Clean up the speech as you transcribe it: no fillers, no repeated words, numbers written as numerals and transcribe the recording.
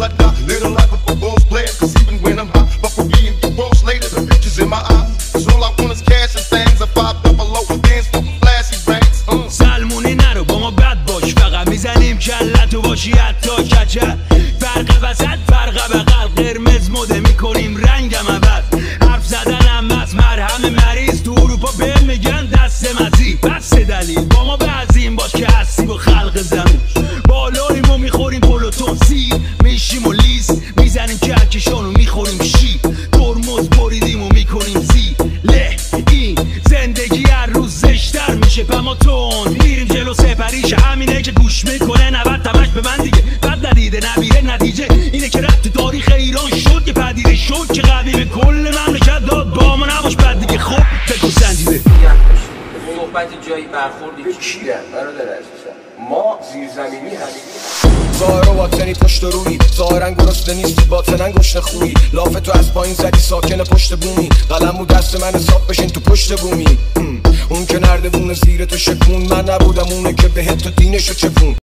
till I die. Live the life of a boss player, cause even when I'm high, but for me and you boss later, the pictures in my eyes. Cause all I want is cash and things. A 5 double O dance for flashy banks. سلمونی نرو با ما بد باش، فقط میزنیم کلتو باشی حتی کچل. فرق وسط فرق بغل، قرمز مده میکنیم رنگم عوض. حرف زدنم از مرهم مریض، تو اروپا به میگن دست مزی. بس دلیل با ما بعضیم باش که هستی با خلق زمین. بالاییم و میخوریم پلوتون سیر، میشیم و لیز میزنیم کهکشان و میخوریم شیر. ترمز بریدیم و میکنیم زیر له. این زندگی هر روز زشتر میشه پما تون، میریم جلو سپریش. همینه که گوش میکنه 90 تمش به من دیگه. بد ندیده نبیره نتیجه اینه که رفت تاریخ ایران شد که پدیده شد که قوی به کل مملکت داد. با ما نباش بد دیگه. خب فکر سنجیده صحبت جایی برخوردی کیرم برادر عزیزم، ما زیرزمینی همینی. ظاهر و باطنی پشت روی، ظاهرا گرسنه نیستی باطنا گشنه خویی. لاف تو از پایین زدی ساکن پشت بومی، قلم و دست من حساب بشین تو پشت بومی. اون که نردبونه زیر تو شکون، من نبودم اونه که بهت تو دینشو چپون.